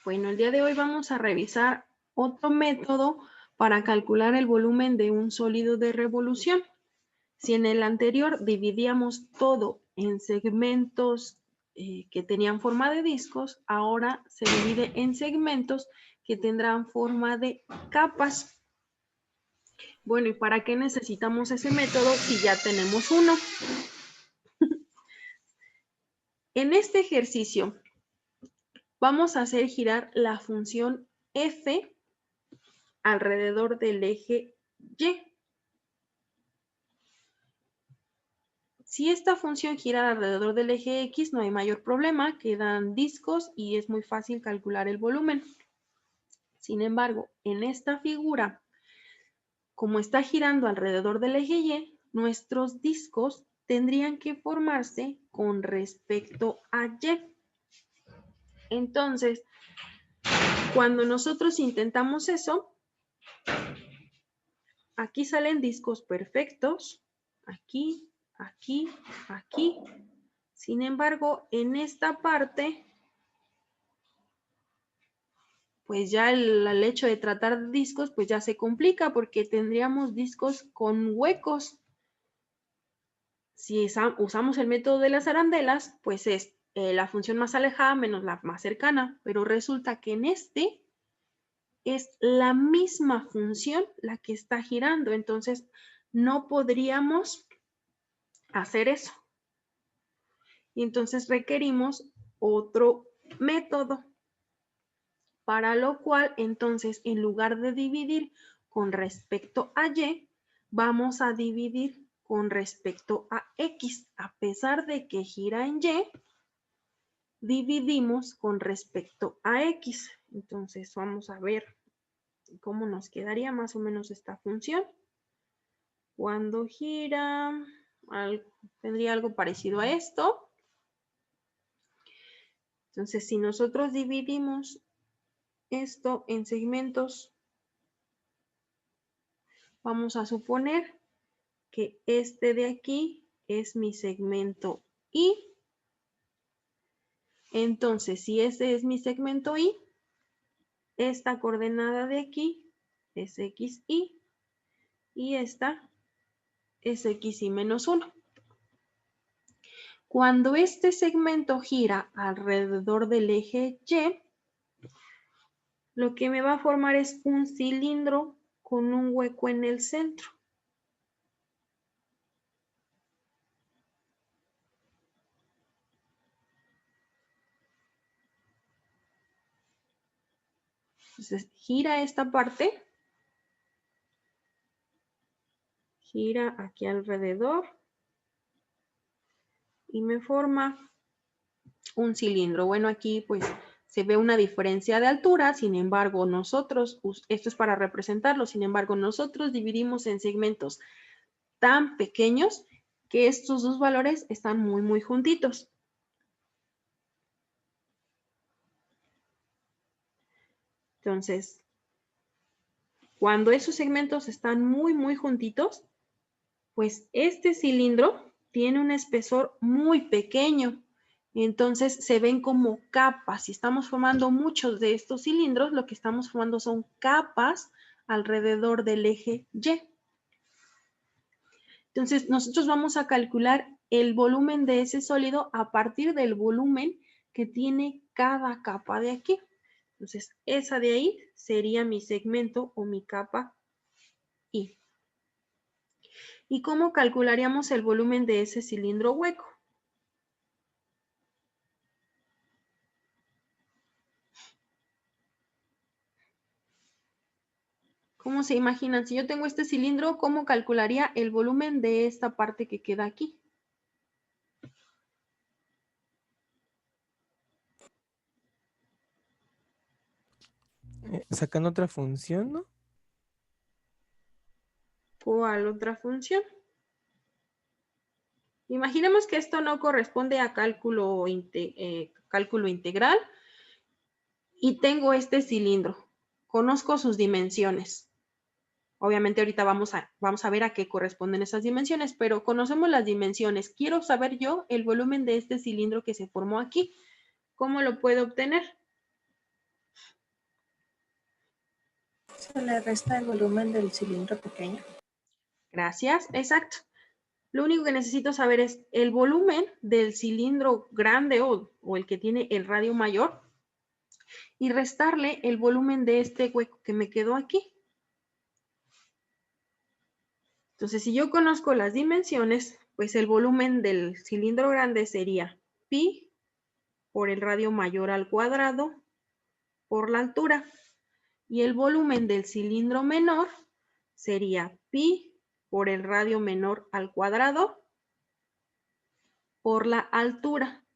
Bueno, el día de hoy vamos a revisar otro método para calcular el volumen de un sólido de revolución. Si en el anterior dividíamos todo en segmentos que tenían forma de discos, ahora se divide en segmentos que tendrán forma de capas. Bueno, ¿y para qué necesitamos ese método si ya tenemos uno? En este ejercicio vamos a hacer girar la función f alrededor del eje y. Si esta función gira alrededor del eje X, no hay mayor problema, quedan discos y es muy fácil calcular el volumen. Sin embargo, en esta figura, como está girando alrededor del eje Y, nuestros discos tendrían que formarse con respecto a Y. Entonces, cuando nosotros intentamos eso, aquí salen discos perfectos, aquí, aquí, aquí. Sin embargo, en esta parte, pues ya el hecho de tratar discos, pues ya se complica porque tendríamos discos con huecos. Si usamos el método de las arandelas, pues es la función más alejada menos la más cercana, pero resulta que en este es la misma función la que está girando, entonces no podríamos hacer eso. Y entonces requerimos otro método, para lo cual entonces en lugar de dividir con respecto a Y, vamos a dividir con respecto a X. A pesar de que gira en Y, dividimos con respecto a X. Entonces vamos a ver cómo nos quedaría más o menos esta función. Cuando gira, tendría algo parecido a esto. Entonces, si nosotros dividimos esto en segmentos, vamos a suponer que este de aquí es mi segmento Y. Entonces, si ese es mi segmento Y, esta coordenada de aquí es XY y esta es XY menos 1. Cuando este segmento gira alrededor del eje Y, lo que me va a formar es un cilindro con un hueco en el centro. Entonces, gira esta parte, gira aquí alrededor y me forma un cilindro. Bueno, aquí pues se ve una diferencia de altura, sin embargo nosotros, esto es para representarlo, sin embargo nosotros dividimos en segmentos tan pequeños que estos dos valores están muy juntitos. Entonces, cuando esos segmentos están muy juntitos, pues este cilindro tiene un espesor muy pequeño. Entonces se ven como capas. Si estamos formando muchos de estos cilindros, lo que estamos formando son capas alrededor del eje Y. Entonces nosotros vamos a calcular el volumen de ese sólido a partir del volumen que tiene cada capa de aquí. Entonces esa de ahí sería mi segmento o mi capa Y. ¿Y cómo calcularíamos el volumen de ese cilindro hueco? ¿Cómo se imaginan? Si yo tengo este cilindro, ¿cómo calcularía el volumen de esta parte que queda aquí? Sacando otra función, ¿no? ¿Cuál otra función? Imaginemos que esto no corresponde a cálculo integral y tengo este cilindro. Conozco sus dimensiones. Obviamente ahorita vamos a ver a qué corresponden esas dimensiones, pero conocemos las dimensiones. Quiero saber yo el volumen de este cilindro que se formó aquí. ¿Cómo lo puedo obtener? Se le resta el volumen del cilindro pequeño. Gracias, exacto. Lo único que necesito saber es el volumen del cilindro grande o el que tiene el radio mayor y restarle el volumen de este hueco que me quedó aquí. Entonces, si yo conozco las dimensiones, pues el volumen del cilindro grande sería pi por el radio mayor al cuadrado por la altura. Y el volumen del cilindro menor sería pi por el radio menor al cuadrado por la altura.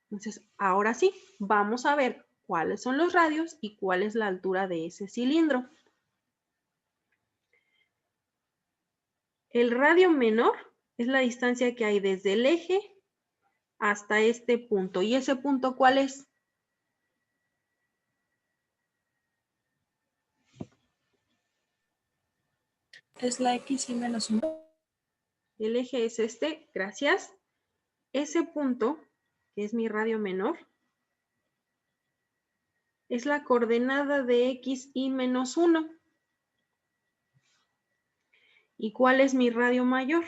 Entonces, ahora sí, vamos a ver cuáles son los radios y cuál es la altura de ese cilindro. El radio menor es la distancia que hay desde el eje hasta este punto. ¿Y ese punto cuál es? Es la X y menos 1. El eje es este, gracias. Ese punto, que es mi radio menor, es la coordenada de X y menos 1. ¿Y cuál es mi radio mayor?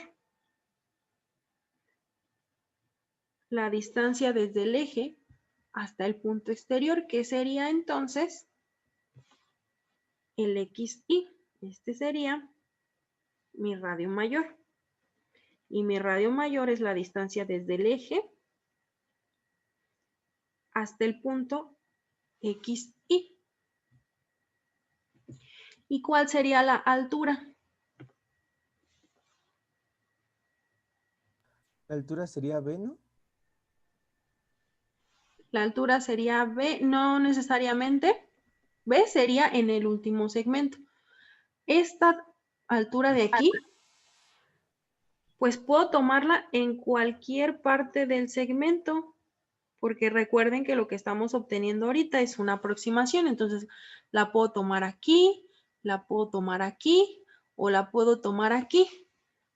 La distancia desde el eje hasta el punto exterior, que sería entonces el XY. Este sería mi radio mayor. Y mi radio mayor es la distancia desde el eje hasta el punto XY. ¿Y cuál sería la altura? La altura sería B, ¿no? La altura sería B, no necesariamente. B sería en el último segmento. Esta altura de aquí, pues puedo tomarla en cualquier parte del segmento, porque recuerden que lo que estamos obteniendo ahorita es una aproximación, entonces la puedo tomar aquí, la puedo tomar aquí o la puedo tomar aquí.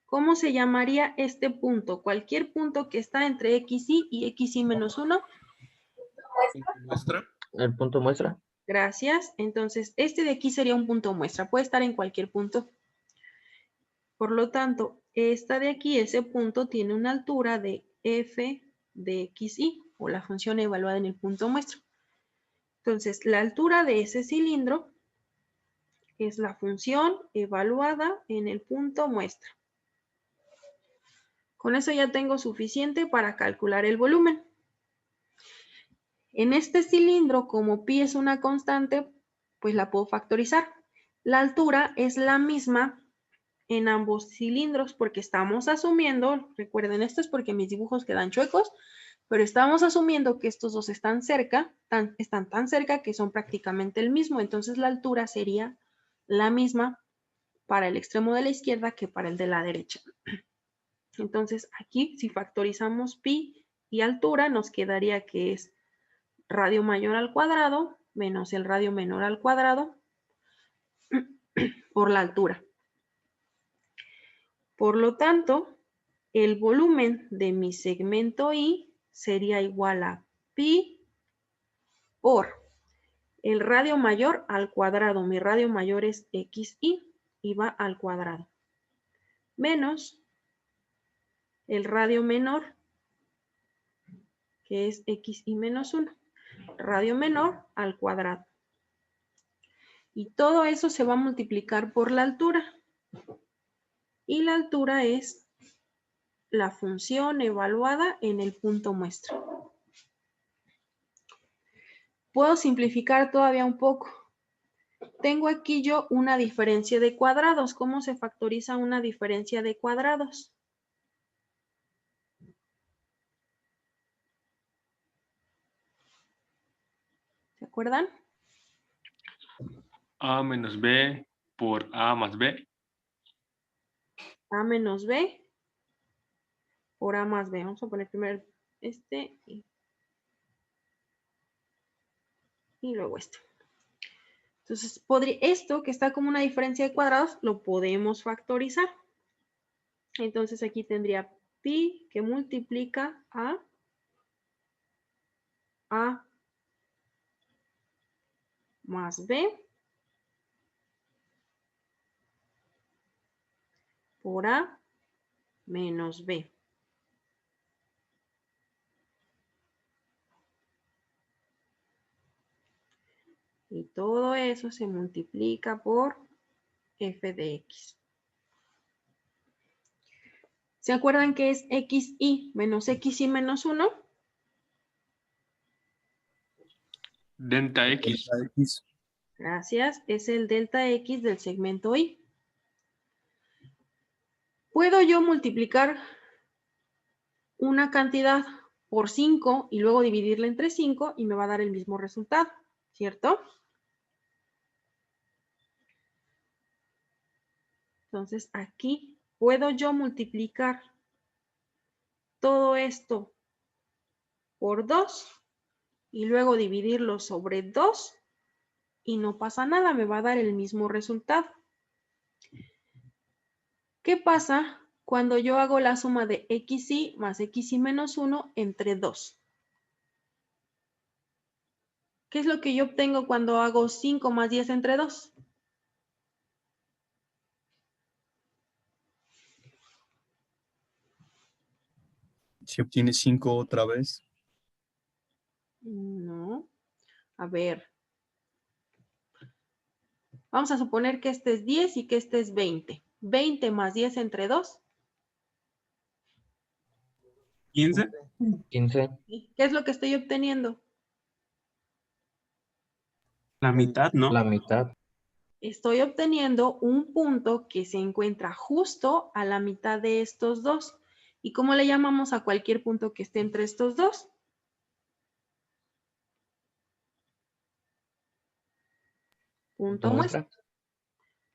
¿Cómo se llamaría este punto? Cualquier punto que está entre XY y XY menos 1. Muestra. El punto muestra. Gracias. Entonces, este de aquí sería un punto muestra. Puede estar en cualquier punto. Por lo tanto, esta de aquí, ese punto, tiene una altura de f de xy, o la función evaluada en el punto muestra. Entonces, la altura de ese cilindro es la función evaluada en el punto muestra. Con eso ya tengo suficiente para calcular el volumen. En este cilindro, como pi es una constante, pues la puedo factorizar. La altura es la misma en ambos cilindros porque estamos asumiendo, recuerden, esto es porque mis dibujos quedan chuecos, pero estamos asumiendo que estos dos están cerca, están tan cerca que son prácticamente el mismo, entonces la altura sería la misma para el extremo de la izquierda que para el de la derecha. Entonces aquí, si factorizamos pi y altura, nos quedaría que es radio mayor al cuadrado menos el radio menor al cuadrado por la altura. Por lo tanto, el volumen de mi segmento Y sería igual a pi por el radio mayor al cuadrado. Mi radio mayor es XY y va al cuadrado. Menos el radio menor, que es XY menos 1. Radio menor al cuadrado. Y todo eso se va a multiplicar por la altura. Y la altura es la función evaluada en el punto muestra. Puedo simplificar todavía un poco. Tengo aquí yo una diferencia de cuadrados. ¿Cómo se factoriza una diferencia de cuadrados? ¿Se acuerdan? A menos B por A más B. A menos B por A más B. Vamos a poner primero este y luego este. Entonces, esto que está como una diferencia de cuadrados, lo podemos factorizar. Entonces, aquí tendría pi que multiplica a más b por A menos B. Y todo eso se multiplica por f de x. ¿Se acuerdan que es xy menos xy menos 1? Delta X. Delta X. Gracias, es el delta x del segmento y. ¿Puedo yo multiplicar una cantidad por 5 y luego dividirla entre 5 y me va a dar el mismo resultado, ¿cierto? Entonces aquí puedo yo multiplicar todo esto por 2 y luego dividirlo sobre 2 y no pasa nada, me va a dar el mismo resultado. ¿Qué pasa cuando yo hago la suma de xy más xy menos 1 entre 2? ¿Qué es lo que yo obtengo cuando hago 5 más 10 entre 2? Si obtienes 5 otra vez, No. A ver. Vamos a suponer que este es 10 y que este es 20. 20 más 10 entre 2. 15. 15. ¿Qué es lo que estoy obteniendo? La mitad, ¿no? La mitad. Estoy obteniendo un punto que se encuentra justo a la mitad de estos dos. ¿Y cómo le llamamos a cualquier punto que esté entre estos dos? Punto muestra.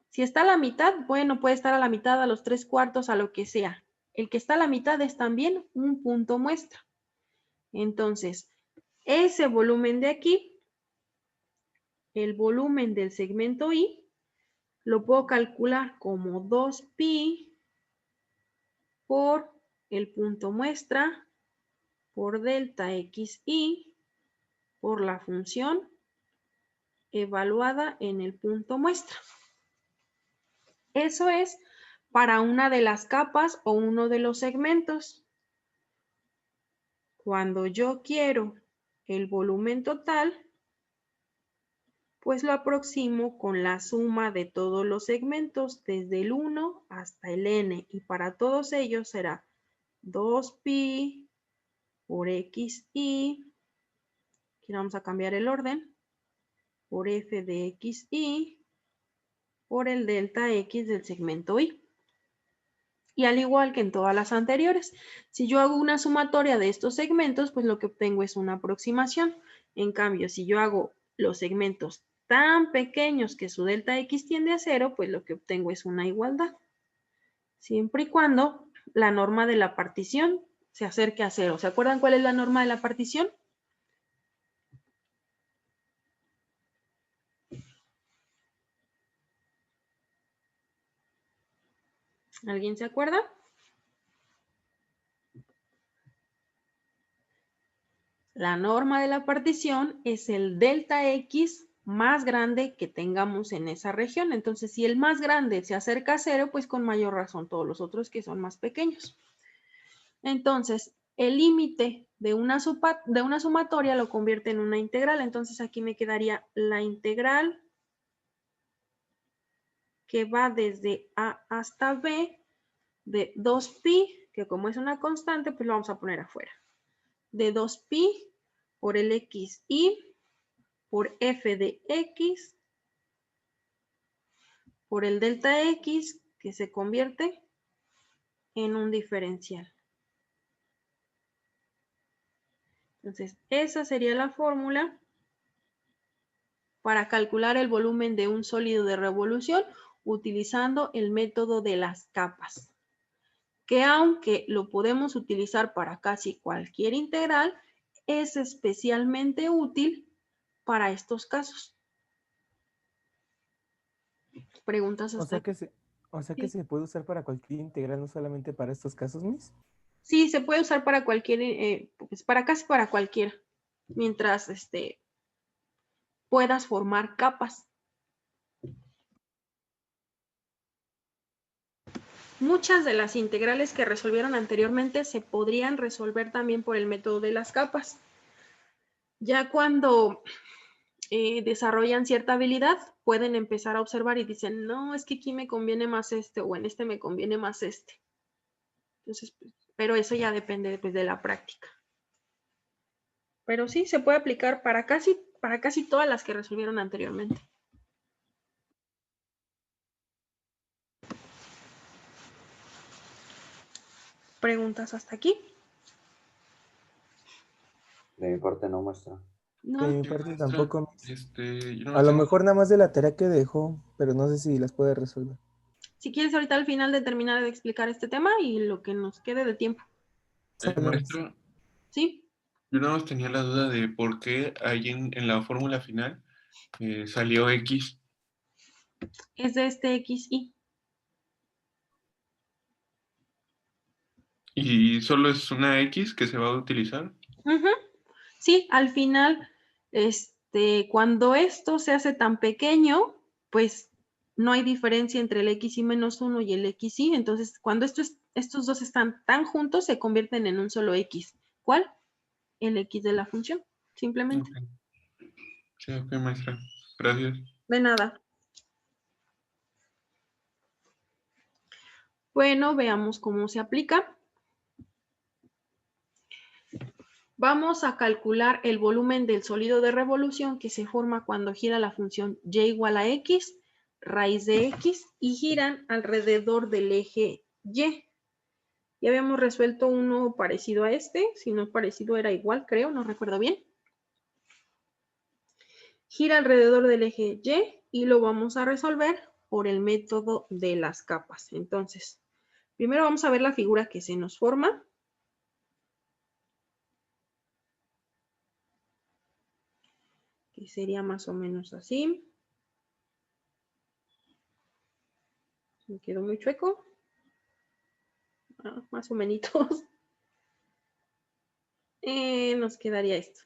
Si está a la mitad, bueno, puede estar a la mitad, a los 3/4, a lo que sea. El que está a la mitad es también un punto muestra. Entonces, ese volumen de aquí, el volumen del segmento Y, lo puedo calcular como 2pi por el punto muestra por delta xy por la función evaluada en el punto muestra. Eso es para una de las capas o uno de los segmentos. Cuando yo quiero el volumen total, pues lo aproximo con la suma de todos los segmentos desde el 1 hasta el n, y para todos ellos será 2pi por xy, aquí vamos a cambiar el orden, por f de xy por el delta x del segmento y. Y al igual que en todas las anteriores, si yo hago una sumatoria de estos segmentos, pues lo que obtengo es una aproximación. En cambio, si yo hago los segmentos tan pequeños que su delta x tiende a 0, pues lo que obtengo es una igualdad. Siempre y cuando la norma de la partición se acerque a 0. ¿Se acuerdan cuál es la norma de la partición? ¿Alguien se acuerda? La norma de la partición es el delta x más grande que tengamos en esa región. Entonces, si el más grande se acerca a 0, pues con mayor razón todos los otros que son más pequeños. Entonces, el límite de una sumatoria lo convierte en una integral. Entonces, aquí me quedaría la integral que va desde A hasta B de 2pi, que como es una constante, pues lo vamos a poner afuera. De 2pi por el xy por f de x por el delta x, que se convierte en un diferencial. Entonces, esa sería la fórmula para calcular el volumen de un sólido de revolución utilizando el método de las capas, que aunque lo podemos utilizar para casi cualquier integral, es especialmente útil para estos casos. ¿Preguntas hasta aquí? O sea que se puede usar para cualquier integral, no solamente para estos casos, Miss. Sí, se puede usar para cualquier, pues para casi para cualquiera, mientras puedas formar capas. muchas de las integrales que resolvieron anteriormente se podrían resolver también por el método de las capas. Ya cuando desarrollan cierta habilidad, pueden empezar a observar y dicen, no, es que aquí me conviene más este o en este me conviene más este. Entonces, pero eso ya depende pues, de la práctica. Pero sí, se puede aplicar para casi todas las que resolvieron anteriormente. ¿Preguntas hasta aquí? De mi parte no, maestra. No. De mi parte tampoco, Miss. Yo no A lo tengo- mejor nada más de la tarea que dejó, pero no sé si las puede resolver. Si quieres ahorita al final de terminar de explicar este tema y lo que nos quede de tiempo. maestro, ¿Sí? yo nada más tenía la duda de por qué ahí en la fórmula final salió X Es de este XY. y solo es una X que se va a utilizar. Ujú. Sí, al final, cuando esto se hace tan pequeño, pues no hay diferencia entre el XY menos 1 y el XY. Entonces, cuando estos dos están tan juntos, se convierten en un solo X. ¿Cuál? El X de la función, simplemente. Ok. Sí, ok, maestra. Gracias. De nada. Bueno, veamos cómo se aplica. Vamos a calcular el volumen del sólido de revolución que se forma cuando gira la función y igual a x, raíz de x, y giran alrededor del eje y. Ya habíamos resuelto uno parecido a este, si no parecido era igual, creo, no recuerdo bien. Gira alrededor del eje y lo vamos a resolver por el método de las capas. Entonces, primero vamos a ver la figura que se nos forma. Que sería más o menos así. Me quedó muy chueco. Más o menos. Nos quedaría esto.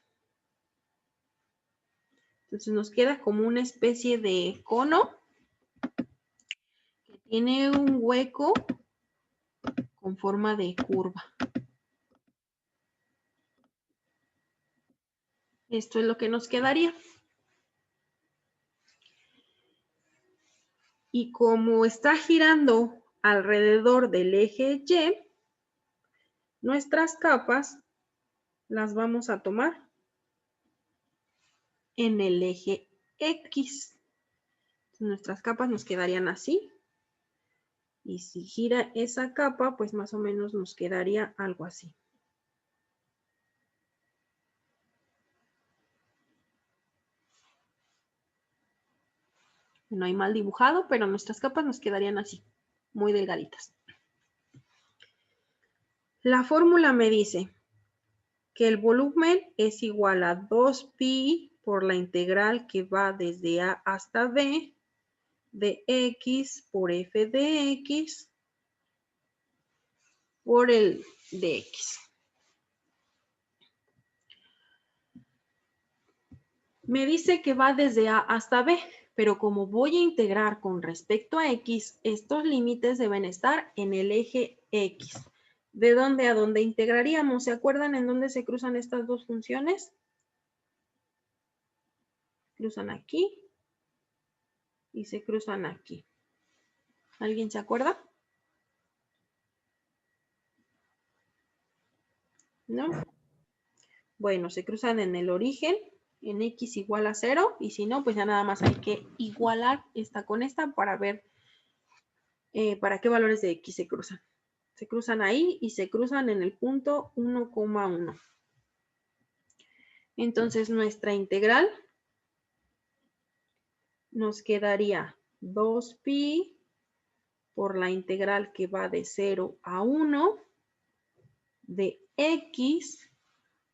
Entonces nos queda como una especie de cono que tiene un hueco con forma de curva. Esto es lo que nos quedaría. Y como está girando alrededor del eje Y, nuestras capas las vamos a tomar en el eje X. Nuestras capas nos quedarían así. Y si gira esa capa, pues más o menos nos quedaría algo así. No hay mal dibujado, pero nuestras capas nos quedarían así, muy delgaditas. La fórmula me dice que el volumen es igual a 2pi por la integral que va desde A hasta B de X por F de X por el de X. Me dice que va desde A hasta B, pero como voy a integrar con respecto a X, estos límites deben estar en el eje X. ¿De dónde a dónde integraríamos? ¿Se acuerdan en dónde se cruzan estas dos funciones? Cruzan aquí y se cruzan aquí. ¿Alguien se acuerda? ¿No? Bueno, se cruzan en el origen, en X igual a 0, y si no, pues ya nada más hay que igualar esta con esta para ver para qué valores de X se cruzan. Se cruzan ahí y se cruzan en el punto 1,1. Entonces nuestra integral nos quedaría 2pi por la integral que va de 0 a 1 de X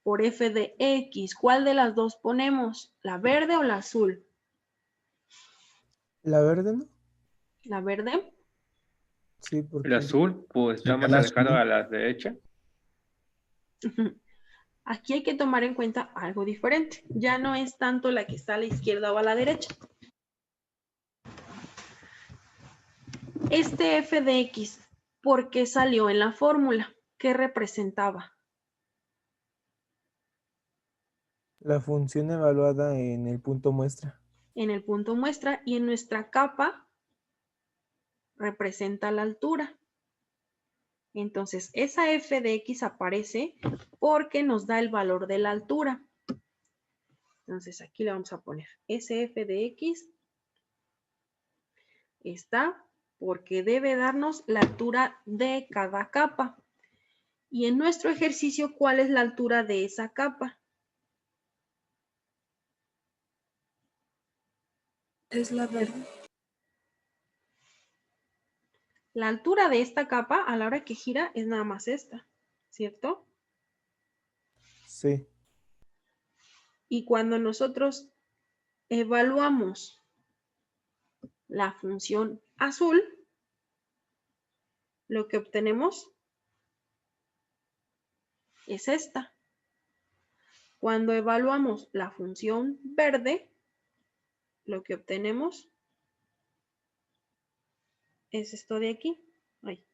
por F de X. ¿Cuál de las dos ponemos? ¿La verde o la azul? ¿La verde, no? ¿La verde? Sí, porque... El azul, pues está más El alejado azul. a la derecha. Aquí hay que tomar en cuenta algo diferente. Ya no es tanto la que está a la izquierda o a la derecha. Este F de X porque salió en la fórmula. ¿Qué representaba? La función evaluada en el punto muestra. En el punto muestra, y en nuestra capa representa la altura. Entonces, esa f de x aparece porque nos da el valor de la altura. Entonces, aquí le vamos a poner sf de x está porque debe darnos la altura de cada capa. Y en nuestro ejercicio, ¿cuál es la altura de esa capa? Es la verde. La altura de esta capa a la hora que gira es nada más esta, ¿cierto? Sí. Y cuando nosotros evaluamos la función azul, lo que obtenemos es esta. Cuando evaluamos la función verde, lo que obtenemos es esto de aquí. Ahí.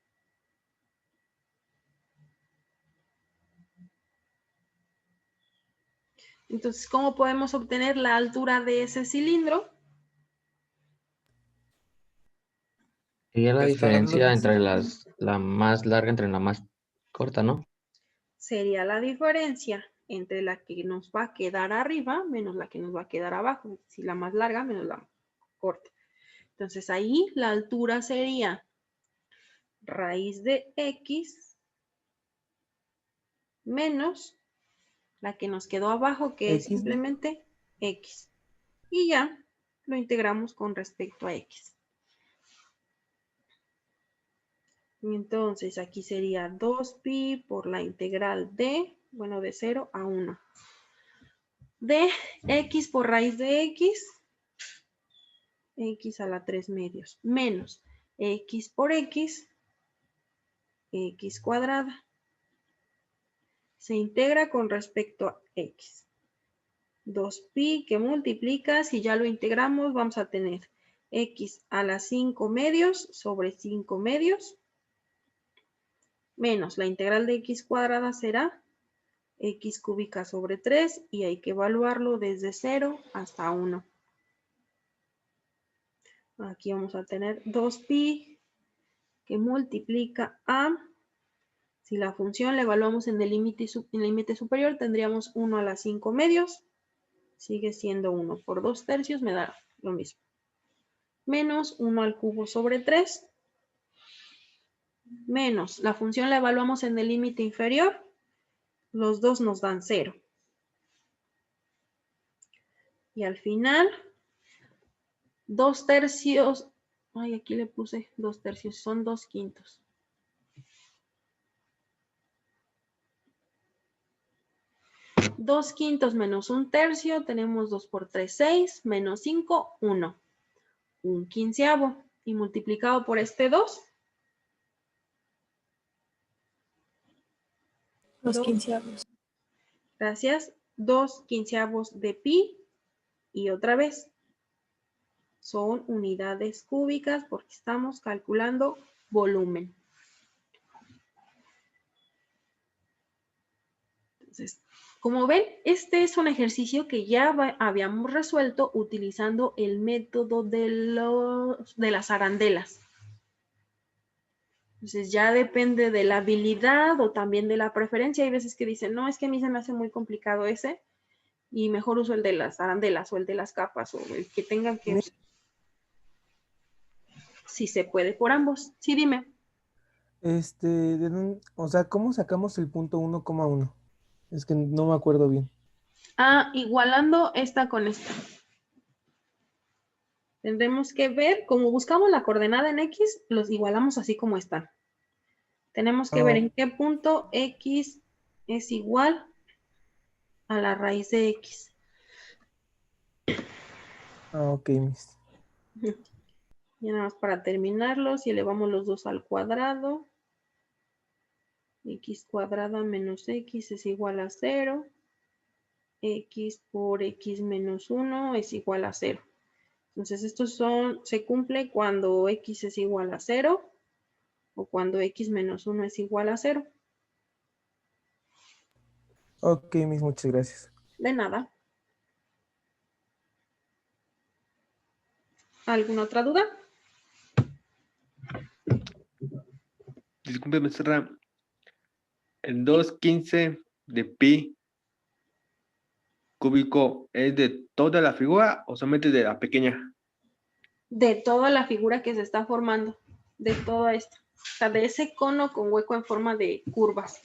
Entonces, ¿cómo podemos obtener la altura de ese cilindro? Sería la Está diferencia hablando- entre la más larga entre la más corta, ¿no? Sería la diferencia entre la que nos va a quedar arriba menos la que nos va a quedar abajo. Si la más larga menos la corta. Entonces, ahí la altura sería raíz de x menos la que nos quedó abajo, que es X, ¿no? simplemente x. Y ya lo integramos con respecto a x. Entonces, aquí sería 2pi por la integral de, bueno, de 0 a 1. De x por raíz de x a la 3 medios, menos x por x cuadrada. Se integra con respecto a x. 2pi que multiplica, si ya lo integramos, vamos a tener x a la 5 medios sobre 5 medios, menos la integral de x cuadrada será x cúbica sobre 3, y hay que evaluarlo desde 0 hasta 1. Aquí vamos a tener 2pi que multiplica a, si la función la evaluamos en el límite superior, tendríamos 1 a la 5 medios, sigue siendo 1 por 2 tercios, me da lo mismo. Menos 1 al cubo sobre 3, menos la función la evaluamos en el límite inferior, los dos nos dan 0. Y al final, 2 tercios, ay, aquí le puse 2 tercios, son 2 quintos. Dos quintos menos 1 tercio, tenemos 2 por 3, 6, menos 5, 1. 1 quinceavo. Y multiplicado por este 2. Los quinceavos. Gracias. 2 quinceavos de pi. Y otra vez, son unidades cúbicas porque estamos calculando volumen. Entonces, como ven, este es un ejercicio que ya habíamos resuelto utilizando el método de las arandelas. Entonces ya depende de la habilidad o también de la preferencia. Hay veces que dicen, no, es que a mí se me hace muy complicado ese y mejor uso el de las arandelas o el de las capas o el que tengan que... Si se puede por ambos. Sí, dime. O sea, ¿cómo sacamos el punto 1,1? Es que no me acuerdo bien. Ah, igualando esta con esta. Tendremos que ver, como buscamos la coordenada en X, los igualamos así como están. Tenemos que ver en qué punto X es igual a la raíz de X. Ok, Miss. Y nada más para terminarlo, si elevamos los dos al cuadrado, x cuadrada menos x es igual a 0. X por x menos 1 es igual a 0. Entonces estos se cumple cuando x es igual a 0 o cuando x menos 1 es igual a 0. Ok, Miss, muchas gracias. De nada. ¿Alguna otra duda? Disculpe, maestra. El 215 de pi cúbico, ¿es de toda la figura o solamente de la pequeña? De toda la figura que se está formando, de toda esta. O sea, de ese cono con hueco en forma de curvas.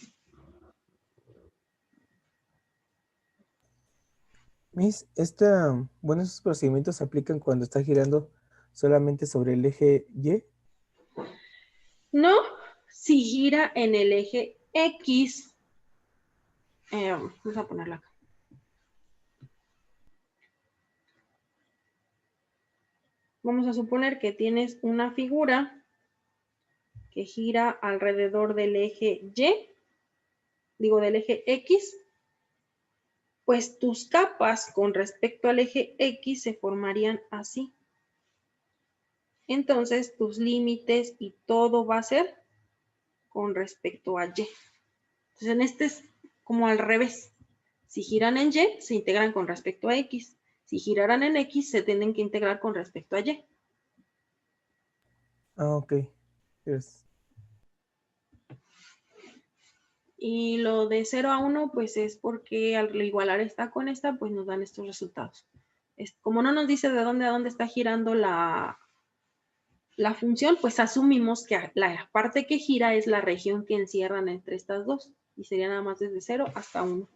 Miss, bueno, esos procedimientos se aplican cuando está girando solamente sobre el eje Y. No, si gira en el eje X. Vamos a ponerla acá. Vamos a suponer que tienes una figura que gira alrededor del eje Y, del eje X, pues tus capas con respecto al eje X se formarían así. Entonces, tus límites y todo va a ser con respecto a Y. Entonces, en este es como al revés. Si giran en Y, se integran con respecto a X. Si giraran en X, se tienen que integrar con respecto a Y. Ah, ok. Gracias. Y lo de 0 a 1, pues es porque al igualar esta con esta, pues nos dan estos resultados. Como no nos dice de dónde a dónde está girando la función, pues asumimos que la parte que gira es la región que encierran entre estas dos. Y sería nada más desde 0 hasta 1.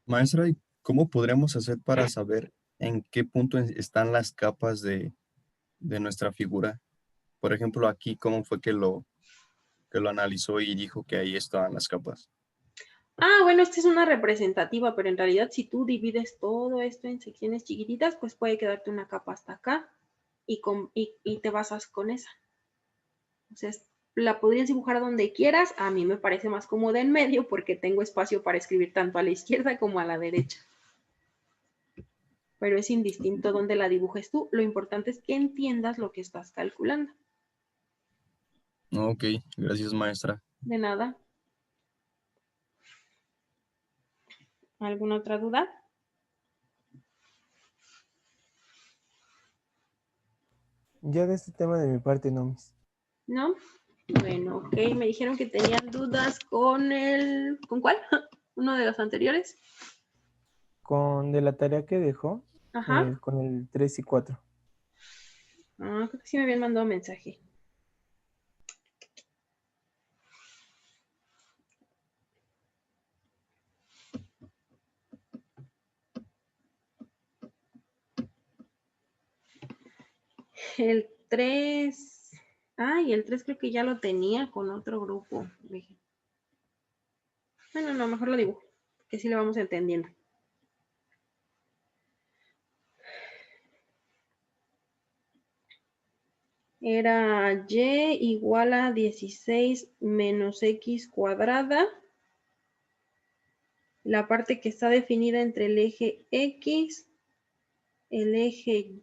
Maestra, ¿y cómo podríamos hacer para saber en qué punto están las capas de nuestra figura? Por ejemplo, aquí, ¿cómo fue que lo analizó y dijo que ahí estaban las capas? Ah, bueno, esta es una representativa, pero en realidad si tú divides todo esto en secciones chiquititas, pues puede quedarte una capa hasta acá y te basas con esa. Entonces, la podrías dibujar donde quieras. A mí me parece más cómoda en medio porque tengo espacio para escribir tanto a la izquierda como a la derecha. Pero es indistinto dónde la dibujes tú. Lo importante es que entiendas lo que estás calculando. Ok, gracias, maestra. De nada. ¿Alguna otra duda? Ya de este tema de mi parte, no, Miss. ¿No? Bueno, ok. Me dijeron que tenían dudas con ¿con cuál? ¿Uno de los anteriores? De la tarea que dejó, Ajá. con el 3 y 4. Ah, creo que sí me habían mandado mensaje. El 3. Ay, el 3 creo que ya lo tenía con otro grupo. Bueno, no, mejor lo dibujo, que sí lo vamos entendiendo. Era y igual a 16 menos x cuadrada. La parte que está definida entre el eje X, el eje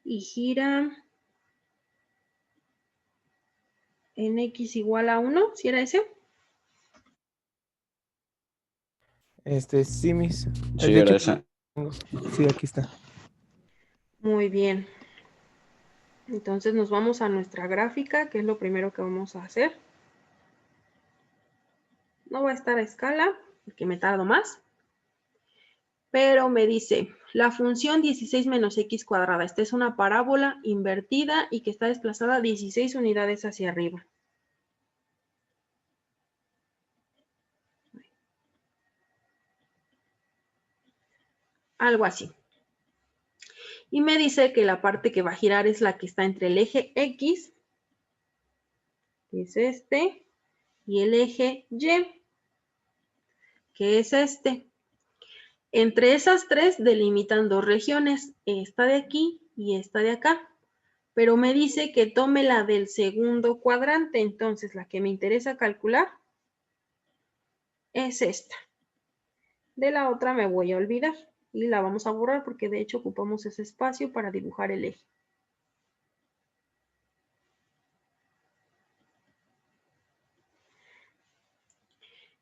y gira en X igual a 1, ¿sí era ese? Sí, Miss. Sí, De era hecho, esa. sí, aquí está. Muy bien. Entonces nos vamos a nuestra gráfica, que es lo primero que vamos a hacer. No va a estar a escala, porque me tardo más. Pero me dice, la función 16 menos x cuadrada. Esta es una parábola invertida y que está desplazada 16 unidades hacia arriba. Algo así. Y me dice que la parte que va a girar es la que está entre el eje X, que es este, y el eje Y, que es este. Entre esas tres delimitan dos regiones, esta de aquí y esta de acá. Pero me dice que tome la del segundo cuadrante, entonces la que me interesa calcular es esta. De la otra me voy a olvidar y la vamos a borrar porque de hecho ocupamos ese espacio para dibujar el eje.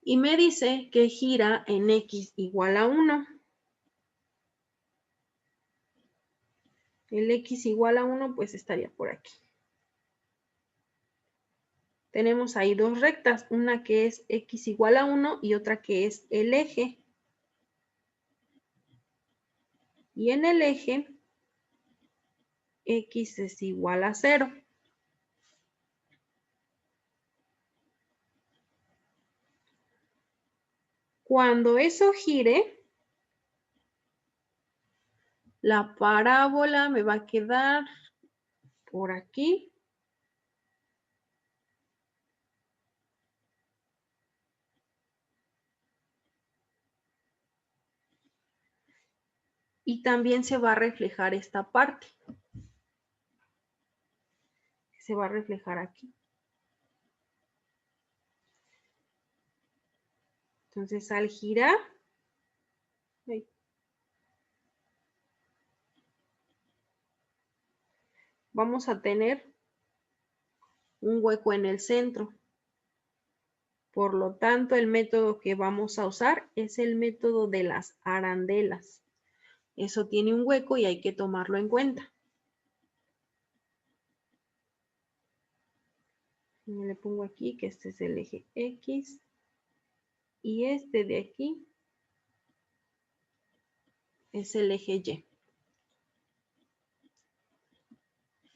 Y me dice que gira en x igual a 1. El x igual a 1 pues estaría por aquí. Tenemos ahí dos rectas, una que es x igual a 1 y otra que es el eje. Y en el eje, x es igual a 0. Cuando eso gire, la parábola me va a quedar por aquí. Y también se va a reflejar esta parte. Se va a reflejar aquí. Entonces, al girar, vamos a tener un hueco en el centro. Por lo tanto, el método que vamos a usar es el método de las arandelas. Eso tiene un hueco y hay que tomarlo en cuenta. Yo le pongo aquí que este es el eje X y este de aquí es el eje Y.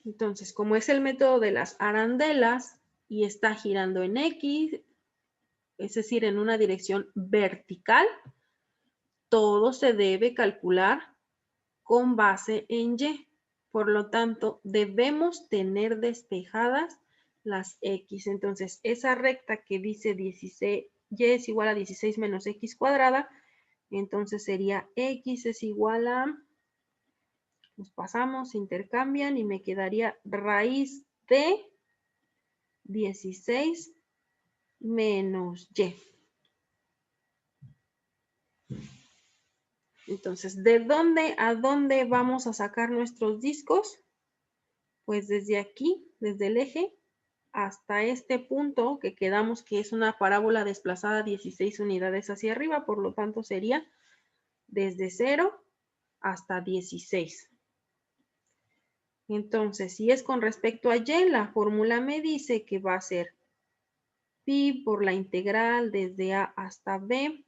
Entonces, como es el método de las arandelas y está girando en X, es decir, en una dirección vertical, todo se debe calcular con base en Y. Por lo tanto, debemos tener despejadas las X. Entonces, esa recta que dice 16, Y es igual a 16 menos X cuadrada, entonces sería X es igual a, nos pasamos, se intercambian y me quedaría raíz de 16 menos Y. Entonces, ¿de dónde a dónde vamos a sacar nuestros discos? Pues desde aquí, desde el eje, hasta este punto que quedamos que es una parábola desplazada 16 unidades hacia arriba, por lo tanto sería desde 0 hasta 16. Entonces, si es con respecto a Y, la fórmula me dice que va a ser pi por la integral desde A hasta B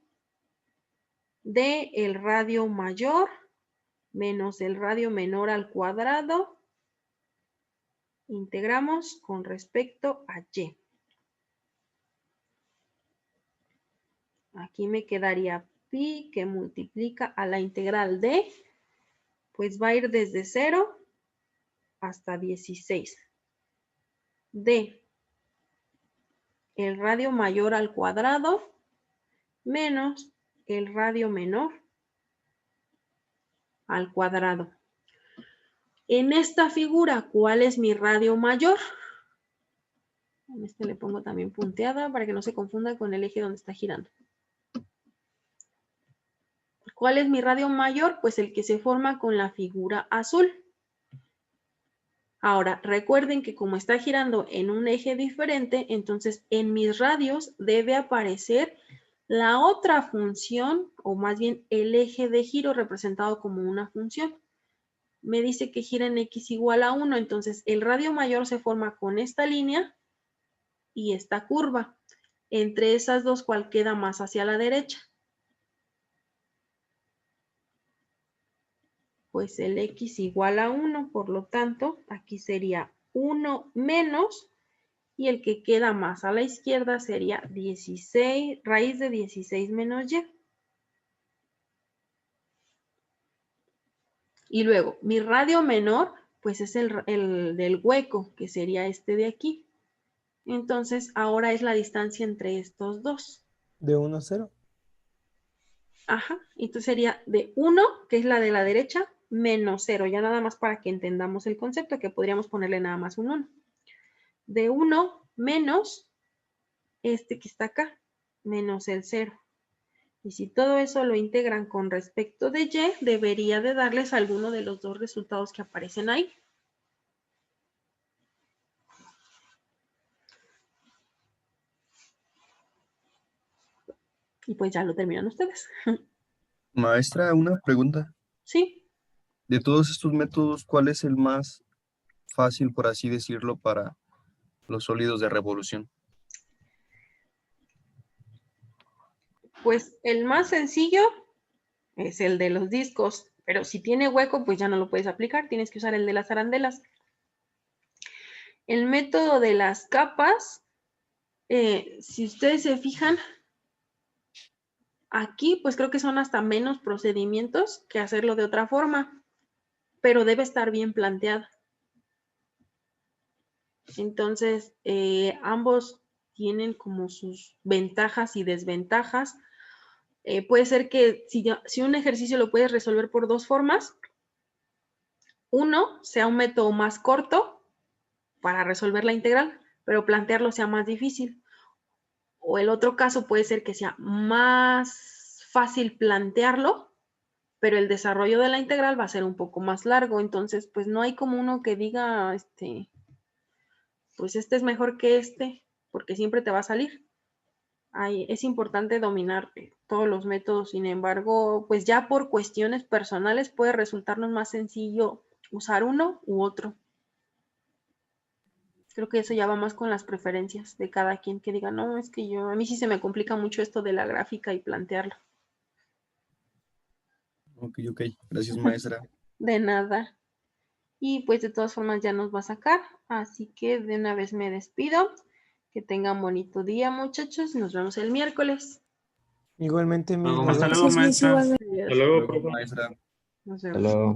de el radio mayor menos el radio menor al cuadrado. Integramos con respecto a Y. Aquí me quedaría pi que multiplica a la integral de, pues va a ir desde 0 hasta 16. De el radio mayor al cuadrado menos el radio menor al cuadrado. En esta figura, ¿cuál es mi radio mayor? En este le pongo también punteada para que no se confunda con el eje donde está girando. ¿Cuál es mi radio mayor? Pues el que se forma con la figura azul. Ahora, recuerden que como está girando en un eje diferente, entonces en mis radios debe aparecer la otra función, o más bien el eje de giro representado como una función. Me dice que gira en X igual a 1, entonces el radio mayor se forma con esta línea y esta curva. Entre esas dos, ¿cuál queda más hacia la derecha? Pues el X igual a 1, por lo tanto, aquí sería 1 menos, y el que queda más a la izquierda sería 16, raíz de 16 menos Y. Y luego, mi radio menor, pues es el del hueco, que sería este de aquí. Entonces, ahora es la distancia entre estos dos. De 1 a 0. Ajá, entonces sería de 1, que es la de la derecha, menos 0. Ya nada más para que entendamos el concepto, que podríamos ponerle nada más un 1. De 1 menos este que está acá, menos el 0. Y si todo eso lo integran con respecto de Y, debería de darles alguno de los dos resultados que aparecen ahí. Y pues ya lo terminan ustedes. Maestra, una pregunta. Sí, De todos estos métodos, ¿cuál es el más fácil, por así decirlo, para los sólidos de revolución? pues el más sencillo es el de los discos, pero si tiene hueco, pues ya no lo puedes aplicar, tienes que usar el de las arandelas. El método de las capas, si ustedes se fijan, aquí pues creo que son hasta menos procedimientos que hacerlo de otra forma, pero debe estar bien planteado. Entonces, ambos tienen como sus ventajas y desventajas. Puede ser que si un ejercicio lo puedes resolver por dos formas, uno sea un método más corto para resolver la integral, pero plantearlo sea más difícil. O el otro caso puede ser que sea más fácil plantearlo, pero el desarrollo de la integral va a ser un poco más largo. Entonces, pues no hay como uno que diga, pues este es mejor que este, porque siempre te va a salir. Es importante dominar todos los métodos, sin embargo, pues ya por cuestiones personales puede resultarnos más sencillo usar uno u otro. Creo que eso ya va más con las preferencias de cada quien, que diga, no, es que a mí sí se me complica mucho esto de la gráfica y plantearlo. Ok. Gracias, maestra. De nada. Y pues de todas formas ya nos va a sacar, así que de una vez me despido. Que tengan bonito día, muchachos. Nos vemos el miércoles. Igualmente, Luego, nos hasta vemos. luego, Gracias, Miss, maestra. igualmente. Adiós. Hasta luego, Luego, profe. maestra. Nos Hasta vemos. luego.